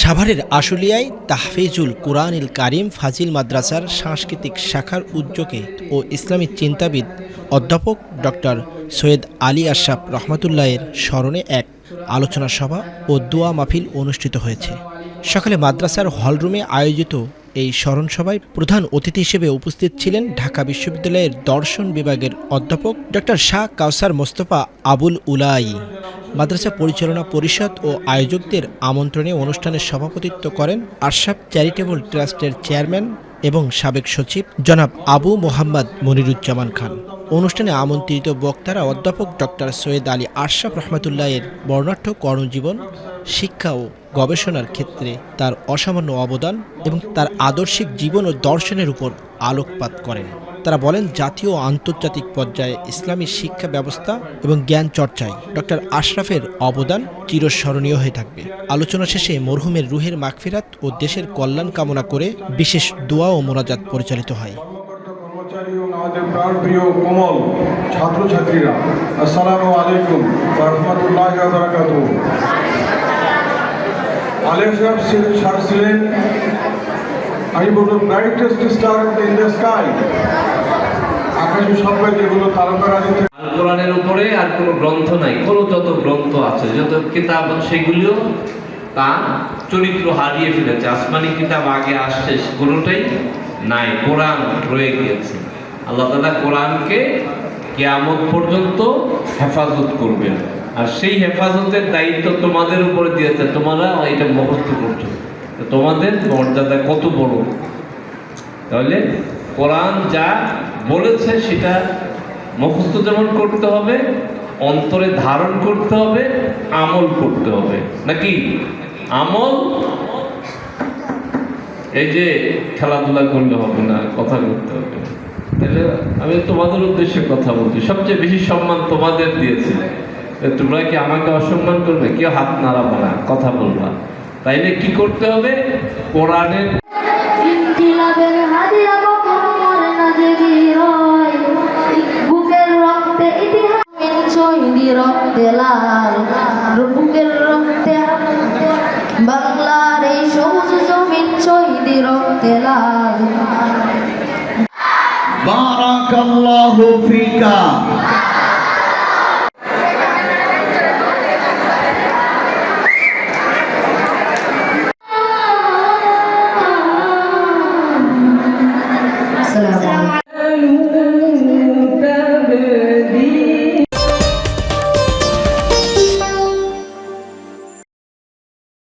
সাভারের আশুলিয়ায় তাহফিজুল কুরআনুল কারীম ফাজিল মাদ্রাসার সাংস্কৃতিক শাখার উদ্যোগে ও ইসলামী চিন্তাবিদ অধ্যাপক ডক্টর সৈয়দ আলী আশরাফ রহমাতুল্লাহের স্মরণে এক আলোচনা সভা ও দোয়া মাহফিল অনুষ্ঠিত হয়েছে। সকালে মাদ্রাসার হলরুমে আয়োজিত এই স্মরণ সভায় প্রধান অতিথি হিসেবে উপস্থিত ছিলেন ঢাকা বিশ্ববিদ্যালয়ের দর্শন বিভাগের অধ্যাপক ডক্টর শাহ কাউসার মোস্তফা আবুল উলাই। মাদ্রাসা পরিচালনা পরিষদ ও আয়োজকদের আমন্ত্রণে অনুষ্ঠানে সভাপতিত্ব করেন আশরাফ চ্যারিটেবল ট্রাস্টের চেয়ারম্যান এবং সাবেক সচিব জনাব আবু মোহাম্মদ মনিরুজ্জামান খান। অনুষ্ঠানে আমন্ত্রিত বক্তারা অধ্যাপক ডক্টর সৈয়দ আলী আশরাফ রহমাতুল্লাহের বর্ণাঢ্য কর্মজীবন, শিক্ষা ও গবেষণার ক্ষেত্রে তার অসামান্য অবদান এবং তার আদর্শিক জীবন ও দর্শনের উপর আলোকপাত করেন। তারা বলেন, জাতীয় ও আন্তর্জাতিক পর্যায়ে ইসলামী শিক্ষা ব্যবস্থা এবং জ্ঞান চর্চায় ডক্টর আশরাফের অবদান চিরস্মরণীয় হয়ে থাকবে। আলোচনা শেষে মরহুমের রুহের মাগফিরাত ও দেশের কল্যাণ কামনা করে বিশেষ দোয়া ও মোনাজাত পরিচালিত হয়। আমাদের প্রাণপ্রিয় কোমল ছাত্রছাত্রীরা, আসসালামু আলাইকুম ওয়া রাহমাতুল্লাহি ওয়া বারাকাতুহু। আশরাফ স্যার ছিলেন, আমি বলব, brightest star in the sky. আকাশে সবাই যেগুলো তারকারাজি থেকে আল কোরআনের উপরে আর কোনো গ্রন্থ নাই। কোনো যত গ্রন্থ আছে, যত কিতাব, সেগুলিও তার চরিত্র হারিয়ে ফেলেছে। আসমানি কিতাব আগে আসছে, কোনোটাই নাই, কোরআন রয়ে গিয়েছে। আল্লাহ তাআলা কোরআনকে কিয়ামত পর্যন্ত হেফাজত করবেন, আর সেই হেফাজতের দায়িত্ব তোমাদের উপরে দিয়েছে। তোমরা এটা মুখস্থ করছো, তোমাদের মর্যাদা কত বড়। তাহলে কোরআন যা বলেছে সেটা মুখস্থ যেমন করতে হবে, অন্তরে ধারণ করতে হবে, আমল করতে হবে। নাকি আমল এই যে খেলাধুলা করলে হবে না, কথা করতে হবে। তাহলে আমি তোমাদের উদ্দেশ্যে কথা বলছি, সবচেয়ে বেশি সম্মান তোমাদের দিয়েছে। তোমরা কি আমাকে অসম্মান করবে? কেউ হাত নাড়াবে না, কথা বলবা। তাইলে কি করতে হবে? কোরআনের বাংলার এই সবুজ জমিন শহীদের রক্তে লাল। বারাকাল্লাহু ফিকা।